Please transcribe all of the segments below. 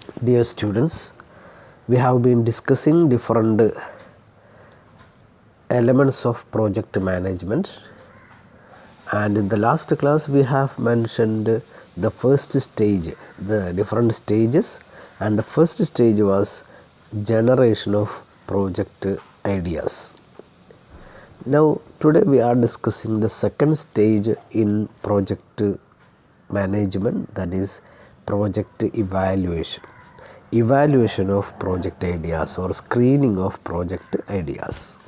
Dear students, we have been discussing different elements of project management, and in the last class we have mentioned the first stage, the different stages, and the first stage was generation of project ideas. Now today we are discussing the second stage in project management, that is project evaluation of project ideas or screening of project ideas.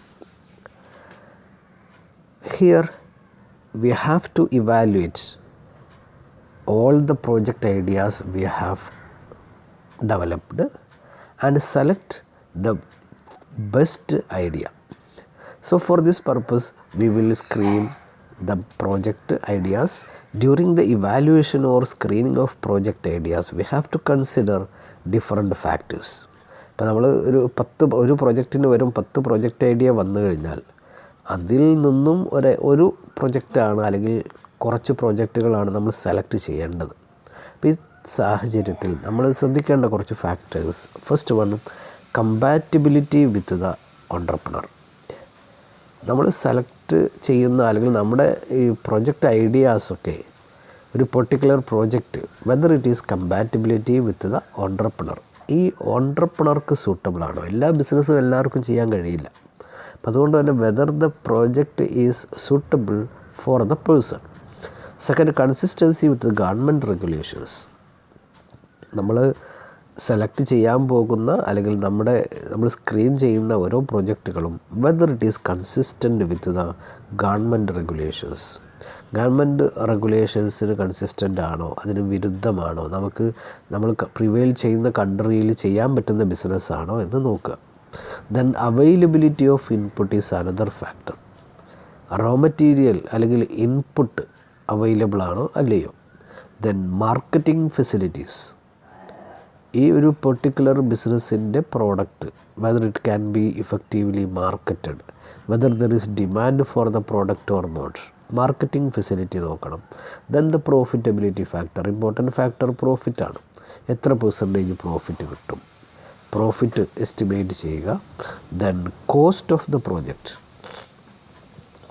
Here we have to evaluate all the project ideas we have developed and select the best idea. So for this purpose we will screen the project ideas. During the evaluation or screening of project ideas, we have to consider different factors. ഇപ്പോൾ നമ്മൾ ഒരു പ്രൊജക്റ്റിന് വരും 10 project idea വന്നു കഴിഞ്ഞാൽ അതിൽ നിന്നും ഒരു പ്രൊജക്റ്റാണ് അല്ലെങ്കിൽ കുറച്ച് പ്രൊജക്റ്റുകളാണ് നമ്മൾ സെലക്ട് ചെയ്യേണ്ടത്. അപ്പോൾ ഈ സാഹചര്യത്തിൽ നമ്മൾ ശ്രദ്ധിക്കേണ്ട കുറച്ച് factors. First one, കമ്പാറ്റിബിലിറ്റി with the entrepreneur. നമ്മൾ സെലക്ട് ചെയ്യുന്ന അല്ലെങ്കിൽ നമ്മുടെ ഈ പ്രൊജക്റ്റ് ഐഡിയാസൊക്കെ ഒരു particular project whether it is കമ്പാറ്റിബിലിറ്റി with the entrepreneur, ഈ ഓൺട്രപ്രണർക്ക് സൂട്ടബിളാണോ? എല്ലാ ബിസിനസ്സും എല്ലാവർക്കും ചെയ്യാൻ കഴിയില്ല. അപ്പം അതുകൊണ്ട് തന്നെ whether the project is suitable for the person. Second, consistency with government regulations. നമ്മൾ സെലക്ട് ചെയ്യാൻ പോകുന്ന അല്ലെങ്കിൽ നമ്മൾ സ്ക്രീൻ ചെയ്യുന്ന ഓരോ പ്രൊജക്റ്റുകളും whether it is consistent with the government regulations. Government റെഗുലേഷൻസിന് കൺസിസ്റ്റൻ്റ് ആണോ, അതിന് വിരുദ്ധമാണോ, നമ്മൾ പ്രിവെയിൽ ചെയ്യുന്ന കൺട്രിയിൽ ചെയ്യാൻ പറ്റുന്ന ബിസിനസ്സാണോ എന്ന് നോക്കുക. Then availability of input is another factor. Raw material അല്ലെങ്കിൽ ഇൻപുട്ട് അവൈലബിൾ ആണോ അല്ലയോ. Then marketing facilities. ഈ ഒരു പെർട്ടിക്കുലർ ബിസിനസ്സിൻ്റെ product whether it can be effectively marketed, whether there is demand for the product or not. Marketing facility നോക്കണം. Then the profitability factor. Important factor പ്രോഫിറ്റാണ്. എത്ര percentage profit കിട്ടും, profit estimate ചെയ്യുക. Then cost of the project.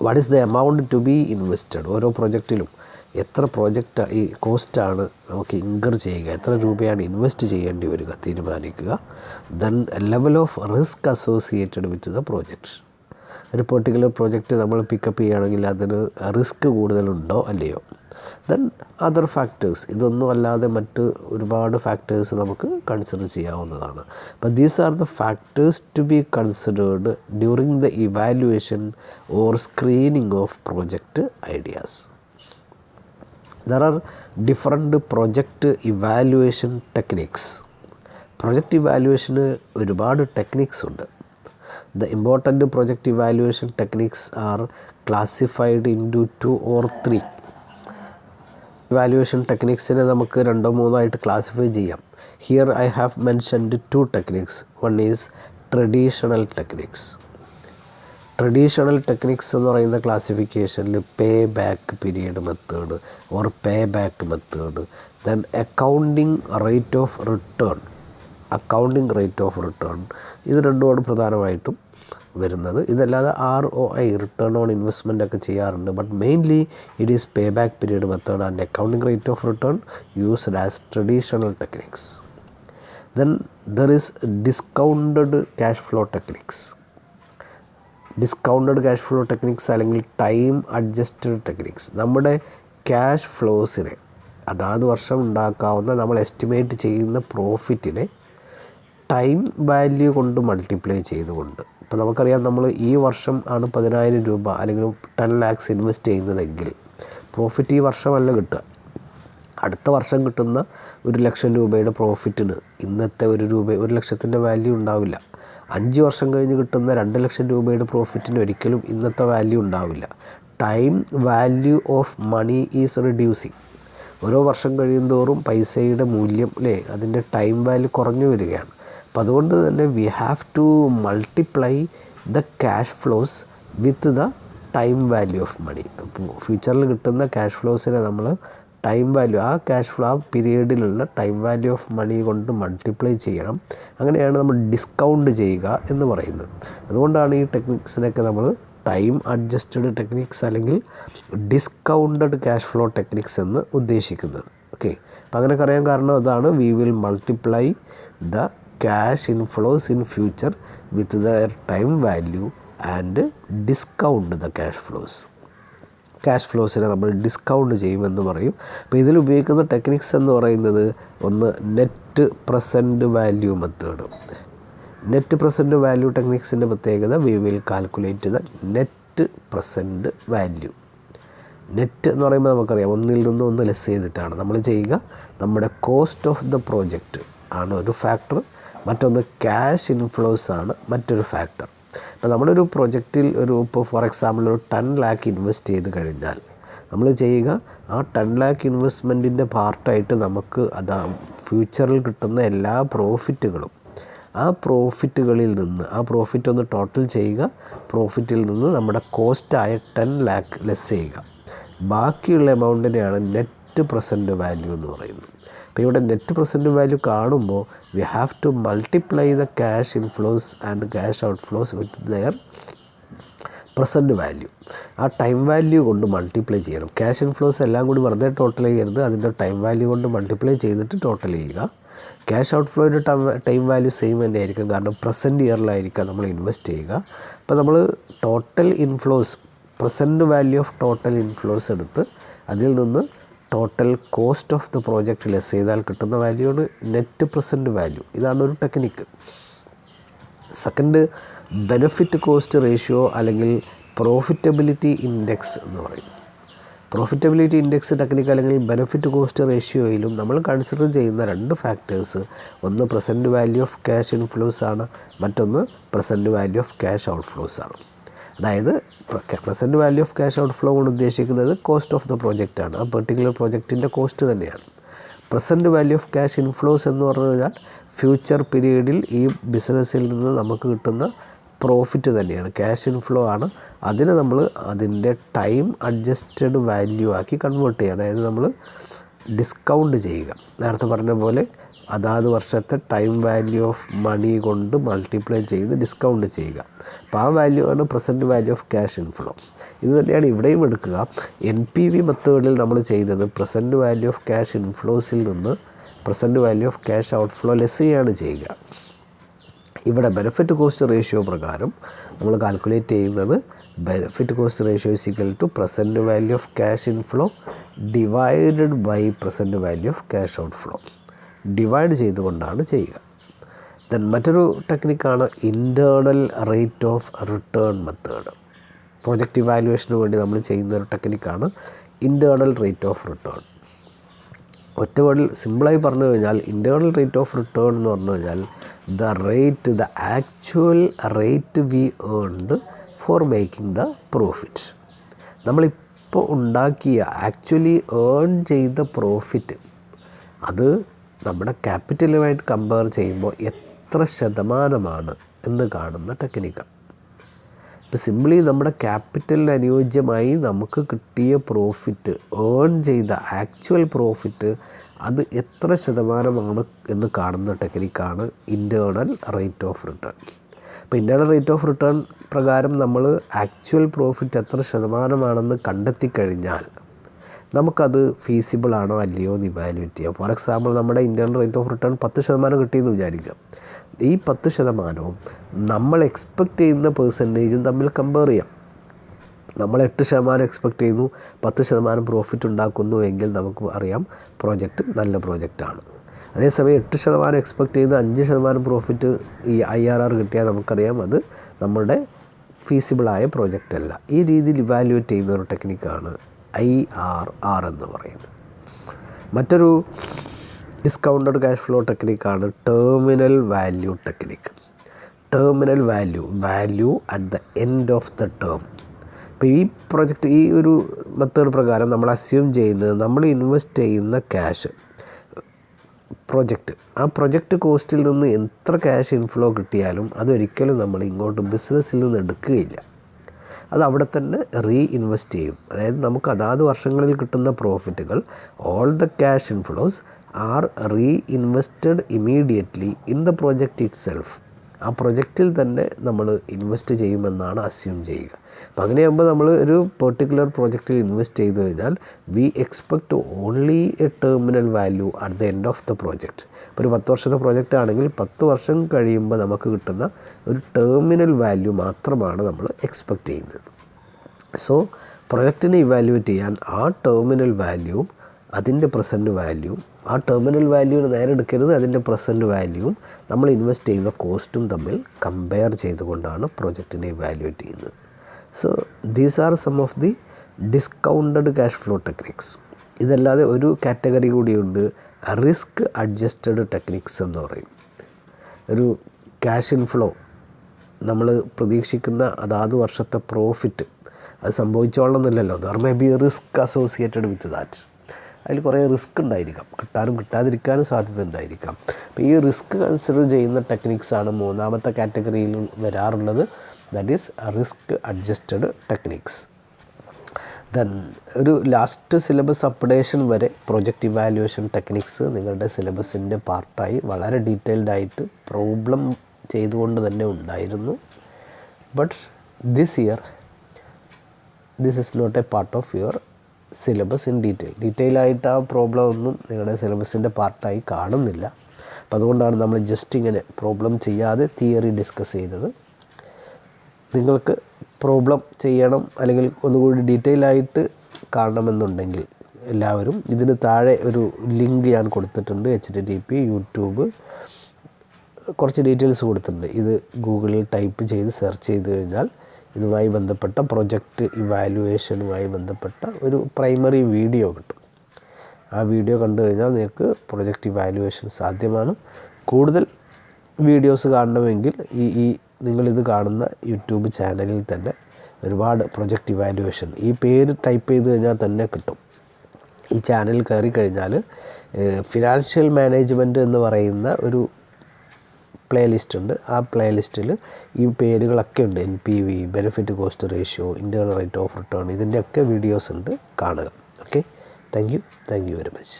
What is the amount to be invested. ഓരോ പ്രോജക്റ്റിലും എത്ര project ഈ കോസ്റ്റാണ് നമുക്ക് incur ചെയ്യുക, എത്ര രൂപയാണ് ഇൻവെസ്റ്റ് ചെയ്യേണ്ടി വരിക തീരുമാനിക്കുക. Then level of risk associated with the project. ഒരു പെർട്ടിക്കുലർ പ്രോജക്റ്റ് നമ്മൾ പിക്കപ്പ് ചെയ്യുകയാണെങ്കിൽ അതിന് റിസ്ക് കൂടുതലുണ്ടോ അല്ലയോ. Then other factors. ഇതൊന്നും അല്ലാതെ മറ്റ് ഒരുപാട് ഫാക്ടേഴ്സ് നമുക്ക് കൺസിഡർ ചെയ്യാവുന്നതാണ്. അപ്പോൾ these are the factors to be considered during the evaluation or screening of project ideas. There are different project evaluation techniques. Project ഇവാലുവേഷന് ഒരുപാട് ടെക്നിക്സ് ഉണ്ട്. The important project evaluation techniques are classified into 2 or 3. Evaluation ടെക്നിക്സിനെ നമുക്ക് 2-3 ആയിട്ട് classify ചെയ്യാം. Here I have mentioned 2 techniques. One is traditional techniques. Traditional techniques എന്ന് പറയുന്ന ക്ലാസിഫിക്കേഷനിൽ pay back period method or pay back method, then accounting rate of return, ഇത് രണ്ടുമാണ് പ്രധാനമായിട്ടും വരുന്നത്. ഇതല്ലാതെ ROI, റിട്ടേൺ ഓൺ ഇൻവെസ്റ്റ്മെൻ്റ് ഒക്കെ ചെയ്യാറുണ്ട്. But mainly it is pay back period method and accounting rate of return used as traditional techniques. Then there is discounted cash flow techniques. Discounted cash flow techniques അല്ലെങ്കിൽ time adjusted techniques. നമ്മുടെ cash ഫ്ലോസിനെ, അതാത് വർഷം ഉണ്ടാക്കാവുന്ന നമ്മൾ estimate ചെയ്യുന്ന പ്രോഫിറ്റിനെ time value കൊണ്ട് multiply ചെയ്തുകൊണ്ട്. ഇപ്പോൾ നമുക്കറിയാം നമ്മൾ ഈ വർഷം ആണ് 10,000 രൂപ അല്ലെങ്കിൽ 10 lakhs ഇൻവെസ്റ്റ് ചെയ്യുന്നതെങ്കിൽ പ്രോഫിറ്റ് ഈ വർഷമല്ല കിട്ടുക. അടുത്ത വർഷം കിട്ടുന്ന 1,00,000 രൂപയുടെ പ്രോഫിറ്റിന് ഇന്നത്തെ 1 ലക്ഷത്തിൻ്റെ വാല്യൂ ഉണ്ടാവില്ല. 5 വർഷം കഴിഞ്ഞ് കിട്ടുന്ന 2,00,000 രൂപയുടെ പ്രോഫിറ്റിന് ഒരിക്കലും ഇന്നത്തെ വാല്യൂ ഉണ്ടാവില്ല. Time value of money is reducing. ഓരോ വർഷം കഴിയുന്തോറും പൈസയുടെ മൂല്യം അതിൻ്റെ ടൈം വാല്യൂ കുറഞ്ഞു വരികയാണ്. അപ്പം അതുകൊണ്ട് തന്നെ we have to multiply the cash flows with the time value of money. ഫ്യൂച്ചറിൽ കിട്ടുന്ന ക്യാഷ് ഫ്ലോസിനെ നമ്മൾ ടൈം വാല്യൂ, ആ ക്യാഷ് ഫ്ലോ ആ പീരീഡിലുള്ള ടൈം വാല്യൂ ഓഫ് മണി കൊണ്ട് മൾട്ടിപ്ലൈ ചെയ്യണം. അങ്ങനെയാണ് നമ്മൾ ഡിസ്കൗണ്ട് ചെയ്യുക എന്ന് പറയുന്നത്. അതുകൊണ്ടാണ് ഈ ടെക്നിക്സിനൊക്കെ നമ്മൾ ടൈം അഡ്ജസ്റ്റഡ് ടെക്നിക്സ് അല്ലെങ്കിൽ ഡിസ്കൗണ്ടഡ് ക്യാഷ് ഫ്ലോ ടെക്നിക്സ് എന്ന് ഉദ്ദേശിക്കുന്നത്. ഓക്കെ, അപ്പോൾ അങ്ങനെ പറയാൻ കാരണം അതാണ്. We will multiply the cash inflows in future with their time value and discount the cash flows. Cash ഫ്ലോസിനെ നമ്മൾ ഡിസ്കൗണ്ട് ചെയ്യുമെന്ന് പറയും. അപ്പോൾ ഇതിൽ ഉപയോഗിക്കുന്ന ടെക്നിക്സ് എന്ന് പറയുന്നത് ഒന്ന് net present value method. Net present value ടെക്നിക്സിൻ്റെ പ്രത്യേകത we will calculate the net present value. Net എന്ന് പറയുമ്പോൾ നമുക്കറിയാം ഒന്നിൽ നിന്ന് ഒന്ന് ലെസ് ചെയ്തിട്ടാണ് നമ്മൾ ചെയ്യുക. നമ്മുടെ കോസ്റ്റ് ഓഫ് ദ പ്രോജക്റ്റ് ആണ് ഒരു ഫാക്ടർ, മറ്റൊന്ന് ക്യാഷ് ഇൻഫ്ലോസ് ആണ് മറ്റൊരു ഫാക്ടർ. അപ്പോൾ നമ്മളൊരു പ്രൊജക്റ്റിൽ ഇപ്പോൾ ഫോർ എക്സാമ്പിൾ ഒരു 10 lakh ഇൻവെസ്റ്റ് ചെയ്ത് കഴിഞ്ഞാൽ നമ്മൾ ചെയ്യുക ആ 10 lakh ഇൻവെസ്റ്റ്മെൻറ്റിൻ്റെ പാർട്ടായിട്ട് നമുക്ക് അതാ ഫ്യൂച്ചറിൽ കിട്ടുന്ന എല്ലാ പ്രോഫിറ്റുകളും ആ പ്രോഫിറ്റുകളിൽ നിന്ന് ആ പ്രോഫിറ്റ് ഒന്ന് ടോട്ടൽ ചെയ്യുക. പ്രോഫിറ്റിൽ നിന്ന് നമ്മുടെ കോസ്റ്റായ 10 lakh ലെസ് ചെയ്യുക. ബാക്കിയുള്ള എമൗണ്ടിനെയാണ് നെറ്റ് പ്രസൻറ്റ് വാല്യൂ എന്ന് പറയുന്നത്. അപ്പോൾ ഇവിടെ നെറ്റ് പ്രസൻറ്റ് വാല്യൂ കാണുമ്പോൾ we have to multiply the cash inflows and cash outflows with their present value. ആ ടൈം വാല്യൂ കൊണ്ട് മൾട്ടിപ്ലൈ ചെയ്യണം. ക്യാഷ് ഇൻഫ്ലോസ് എല്ലാം കൂടി വെറുതെ ടോട്ടൽ ചെയ്യരുത്, അതിൻ്റെ ടൈം വാല്യൂ കൊണ്ട് മൾട്ടിപ്ലൈ ചെയ്തിട്ട് ടോട്ടൽ ചെയ്യുക. ക്യാഷ് ഔട്ട്ഫ്ലോയുടെ ടൈം വാല്യൂ സെയിം തന്നെ ആയിരിക്കും, കാരണം പ്രസൻറ്റ് ഇയറിലായിരിക്കാം നമ്മൾ ഇൻവെസ്റ്റ് ചെയ്യുക. അപ്പോൾ നമ്മൾ total inflows present value of total inflows എടുത്ത് അതിൽ നിന്ന് total cost of the project less ചെയ്താൽ കിട്ടുന്ന വാല്യൂയാണ് നെറ്റ് പ്രസൻറ്റ് വാല്യൂ. ഇതാണ് ഒരു technique. Second benefit cost ratio അല്ലെങ്കിൽ പ്രോഫിറ്റബിലിറ്റി ഇൻഡെക്സ് എന്ന് പറയും. പ്രോഫിറ്റബിലിറ്റി ഇൻഡെക്സ് ടെക്നിക്ക് അല്ലെങ്കിൽ ബെനഫിറ്റ് കോസ്റ്റ് റേഷ്യോയിലും നമ്മൾ കൺസിഡർ ചെയ്യുന്ന 2 ഫാക്ടേഴ്സ്, ഒന്ന് present value of cash inflows ആണ്, മറ്റൊന്ന് present value of cash outflows ആണ്. അതായത് present value of cash outflow കൊണ്ട് ഉദ്ദേശിക്കുന്നത് കോസ്റ്റ് ഓഫ് ദ പ്രോജക്റ്റാണ്, ആ പെർട്ടിക്കുലർ പ്രോജക്റ്റിൻ്റെ കോസ്റ്റ് തന്നെയാണ്. Present value of cash inflows എന്ന് പറഞ്ഞു കഴിഞ്ഞാൽ ഫ്യൂച്ചർ പീരീഡിൽ ഈ ബിസിനസ്സിൽ നിന്ന് നമുക്ക് കിട്ടുന്ന പ്രോഫിറ്റ് തന്നെയാണ്, ക്യാഷ് ഇൻഫ്ലോ ആണ്. അതിനെ നമ്മൾ അതിൻ്റെ ടൈം അഡ്ജസ്റ്റഡ് വാല്യൂ ആക്കി കൺവേർട്ട് ചെയ്യുക, അതായത് നമ്മൾ ഡിസ്കൗണ്ട് ചെയ്യുക. നേരത്തെ പറഞ്ഞ പോലെ അതാത് വർഷത്തെ ടൈം വാല്യൂ ഓഫ് മണി കൊണ്ട് മൾട്ടിപ്ലൈ ചെയ്ത് ഡിസ്കൗണ്ട് ചെയ്യുക. അപ്പോൾ ആ വാല്യൂ ആണ് present value of cash inflow. ഇത് തന്നെയാണ് ഇവിടെയും എടുക്കുക. NPV മെത്തേഡിൽ നമ്മൾ ചെയ്തത് പ്രസൻറ്റ് വാല്യൂ ഓഫ് ക്യാഷ് ഇൻഫ്ലോസിൽ നിന്ന് present value of cash outflow less ചെയ്യാണ് ചെയ്യുക. ഇവിടെ ബെനഫിറ്റ് കോസ്റ്റ് റേഷ്യോ പ്രകാരം നമ്മൾ കാൽക്കുലേറ്റ് ചെയ്യുന്നത് benefit cost ratio is equal to present value of cash inflow divided by present value of cash outflow. Divide ചെയ്തുകൊണ്ടാണ് ചെയ്യുക. Then മറ്റൊരു ടെക്നിക്കാണ് internal rate of return method. Project ഇവാലുവേഷന് വേണ്ടി നമ്മൾ ചെയ്യുന്ന ഒരു ടെക്നിക്കാണ് ഇൻറ്റേർണൽ റേറ്റ് ഓഫ് റിട്ടേൺ. ഒറ്റ വേർഡിൽ സിമ്പിളായി പറഞ്ഞു കഴിഞ്ഞാൽ ഇൻറ്റേർണൽ റേറ്റ് ഓഫ് റിട്ടേൺ എന്ന് പറഞ്ഞു കഴിഞ്ഞാൽ the actual rate we earned for making the profit. നമ്മളിപ്പോൾ ഉണ്ടാക്കിയ ആക്ച്വലി ഏൺ ചെയ്ത പ്രോഫിറ്റ് അത് നമ്മുടെ ക്യാപിറ്റലുമായിട്ട് കമ്പയർ ചെയ്യുമ്പോൾ എത്ര ശതമാനമാണ് എന്ന് കാണുന്ന ടെക്നിക്കാണ്. ഇപ്പോൾ സിംപ്ലി നമ്മുടെ ക്യാപിറ്റലിന് അനുയോജ്യമായി നമുക്ക് കിട്ടിയ പ്രോഫിറ്റ്, ഏൺ ചെയ്ത ആക്ച്വൽ പ്രോഫിറ്റ് അത് എത്ര ശതമാനമാണ് എന്ന് കാണുന്ന ടെക്നിക്കാണ് ഇൻറ്റേർണൽ റേറ്റ് ഓഫ് റിട്ടേൺ. അപ്പോൾ ഇൻറ്റേർണൽ റേറ്റ് ഓഫ് റിട്ടേൺ പ്രകാരം നമ്മൾ ആക്ച്വൽ പ്രോഫിറ്റ് എത്ര ശതമാനമാണെന്ന് കണ്ടെത്തിക്കഴിഞ്ഞാൽ നമുക്കത് ഫീസിബിൾ ആണോ അല്ലയോ എന്ന് ഇവാലുവേറ്റ് ചെയ്യാം. ഫോർ എക്സാമ്പിൾ നമ്മുടെ ഇൻറ്റേർണൽ റേറ്റ് ഓഫ് റിട്ടേൺ 10% കിട്ടിയെന്ന് വിചാരിക്കുക. ഈ 10% നമ്മൾ എക്സ്പെക്റ്റ് ചെയ്യുന്ന പെർസെൻറ്റേജും തമ്മിൽ കമ്പയർ ചെയ്യാം. നമ്മൾ 8% എക്സ്പെക്റ്റ് ചെയ്യുന്നു, 10% പ്രോഫിറ്റ് ഉണ്ടാക്കുന്നു എങ്കിൽ നമുക്ക് അറിയാം പ്രോജക്റ്റ് നല്ല പ്രോജക്റ്റാണ്. അതേസമയം 8% എക്സ്പെക്റ്റ് ചെയ്ത് 5% പ്രോഫിറ്റ് ഈ IRR കിട്ടിയാൽ നമുക്കറിയാം അത് നമ്മുടെ ഫീസിബിളായ പ്രോജക്റ്റ് അല്ല. ഈ രീതിയിൽ ഇവാലുവേറ്റ് ചെയ്യുന്ന ഒരു ടെക്നിക്കാണ് IRR എന്ന് പറയുന്നത്. മറ്റൊരു ഡിസ്കൗണ്ടഡ് ക്യാഷ് ഫ്ലോ ടെക്നിക്കാണ് ടെർമിനൽ വാല്യൂ ടെക്നിക്ക്. Terminal value at the end of the term. ഇപ്പോൾ ഈ പ്രൊജക്റ്റ് ഈ ഒരു മെത്തേഡ് പ്രകാരം നമ്മൾ അസ്യൂം ചെയ്യുന്നത് നമ്മൾ ഇൻവെസ്റ്റ് ചെയ്യുന്ന ക്യാഷ് ആ പ്രൊജക്റ്റ് കോസ്റ്റിൽ നിന്ന് എത്ര ക്യാഷ് ഇൻഫ്ലോ കിട്ടിയാലും അതൊരിക്കലും നമ്മൾ ഇങ്ങോട്ട് ബിസിനസ്സിൽ നിന്ന് എടുക്കുകയില്ല. അത് അവിടെ തന്നെ റീഇൻവെസ്റ്റ് ചെയ്യും. അതായത് നമുക്ക് അതാത് വർഷങ്ങളിൽ കിട്ടുന്ന പ്രോഫിറ്റുകൾ all the cash inflows are reinvested immediately in the project itself. ആ പ്രൊജക്റ്റിൽ തന്നെ നമ്മൾ ഇൻവെസ്റ്റ് ചെയ്യുമെന്നാണ് അസ്യൂം ചെയ്യുക. അപ്പം അങ്ങനെയാകുമ്പോൾ നമ്മൾ ഒരു പെർട്ടിക്കുലർ പ്രോജക്റ്റിൽ ഇൻവെസ്റ്റ് ചെയ്ത് കഴിഞ്ഞാൽ we expect only a terminal value at the end of the project. ഇപ്പോൾ ഒരു 10 വർഷത്തെ പ്രോജക്റ്റ് ആണെങ്കിൽ 10 വർഷം കഴിയുമ്പോൾ നമുക്ക് കിട്ടുന്ന ഒരു ടെർമിനൽ വാല്യൂ മാത്രമാണ് നമ്മൾ എക്സ്പെക്റ്റ് ചെയ്യുന്നത്. സോ പ്രൊജക്റ്റിനെ ഇവാലുവേറ്റ് ചെയ്യാൻ ആ ടെർമിനൽ വാല്യൂവും അതിൻ്റെ പ്രസൻറ്റ് വാല്യൂവും, ആ ടെർമിനൽ വാല്യൂവിന് നേരെ എടുക്കരുത്, അതിൻ്റെ പ്രസൻറ്റ് വാല്യൂവും നമ്മൾ ഇൻവെസ്റ്റ് ചെയ്യുന്ന കോസ്റ്റും തമ്മിൽ കമ്പയർ ചെയ്തുകൊണ്ടാണ് പ്രൊജക്റ്റിനെ ഇവാലുവേറ്റ് ചെയ്യുന്നത്. So these are some of the discounted cash flow techniques. ഇതല്ലാതെ ഒരു കാറ്റഗറി കൂടിയുണ്ട്, റിസ്ക് അഡ്ജസ്റ്റഡ് ടെക്നിക്സ് എന്ന് പറയും. ഒരു ക്യാഷ് ഇൻഫ്ലോ നമ്മൾ പ്രതീക്ഷിക്കുന്ന അതാത് വർഷത്തെ പ്രോഫിറ്റ് അത് സംഭവിച്ചോളണമെന്നില്ലല്ലോ. There may be risk associated with that. അതിൽ കുറേ റിസ്ക് ഉണ്ടായിരിക്കാം, കിട്ടാനും കിട്ടാതിരിക്കാനും സാധ്യത ഉണ്ടായിരിക്കാം. അപ്പോൾ ഈ റിസ്ക് കൺസിഡർ ചെയ്യുന്ന ടെക്നിക്സാണ് മൂന്നാമത്തെ കാറ്റഗറിയിൽ വരാറുള്ളത്. That is risk adjusted techniques. Then ഒരു ലാസ്റ്റ് സിലബസ് അപ്ഡേഷൻ വരെ പ്രൊജക്റ്റ് ഇവാലുവേഷൻ ടെക്നിക്സ് നിങ്ങളുടെ സിലബസിൻ്റെ പാർട്ടായി വളരെ ഡീറ്റെയിൽഡായിട്ട് പ്രോബ്ലം ചെയ്തുകൊണ്ട് തന്നെ ഉണ്ടായിരുന്നു. But this year this is not a part of your syllabus in detail ആയിട്ട് ആ പ്രോബ്ലം ഒന്നും നിങ്ങളുടെ സിലബസിൻ്റെ പാർട്ടായി കാണുന്നില്ല. അപ്പോൾ അതുകൊണ്ടാണ് നമ്മൾ ജസ്റ്റ് ഇങ്ങനെ പ്രോബ്ലം ചെയ്യാതെ തിയറി ഡിസ്കസ് ചെയ്തത്. നിങ്ങൾക്ക് പ്രോബ്ലം ചെയ്യണം അല്ലെങ്കിൽ ഒന്നുകൂടി ഡീറ്റെയിൽ ആയിട്ട് കാണണമെന്നുണ്ടെങ്കിൽ എല്ലാവരും ഇതിന് താഴെ ഒരു ലിങ്ക് ഞാൻ കൊടുത്തിട്ടുണ്ട്. HTTP യൂട്യൂബ് കുറച്ച് ഡീറ്റെയിൽസ് കൊടുത്തിട്ടുണ്ട്. ഇത് ഗൂഗിളിൽ ടൈപ്പ് ചെയ്ത് സെർച്ച് ചെയ്ത് കഴിഞ്ഞാൽ ഇതുമായി ബന്ധപ്പെട്ട പ്രൊജക്റ്റ് ഇവാലുവേഷനുമായി ബന്ധപ്പെട്ട ഒരു പ്രൈമറി വീഡിയോ കിട്ടും. ആ വീഡിയോ കണ്ടു കഴിഞ്ഞാൽ നിങ്ങൾക്ക് പ്രൊജക്റ്റ് ഇവാലുവേഷൻ സാധ്യമാണ്. കൂടുതൽ വീഡിയോസ് കാണണമെങ്കിൽ ഈ നിങ്ങളിത് കാണുന്ന യൂട്യൂബ് ചാനലിൽ തന്നെ ഒരുപാട് പ്രൊജക്റ്റ് ഇവാലുവേഷൻ ഈ പേര് ടൈപ്പ് ചെയ്ത് കഴിഞ്ഞാൽ തന്നെ കിട്ടും. ഈ ചാനൽ കയറി കഴിഞ്ഞാൽ ഫിനാൻഷ്യൽ മാനേജ്മെൻറ്റ് എന്ന് പറയുന്ന ഒരു പ്ലേലിസ്റ്റ് ഉണ്ട്. ആ പ്ലേലിസ്റ്റിൽ ഈ പേരുകളൊക്കെ ഉണ്ട്. NPV, benefit cost ratio, internal rate of return, ഇതിൻ്റെയൊക്കെ വീഡിയോസ് ഉണ്ട്, കാണുക. Okay, thank you very much.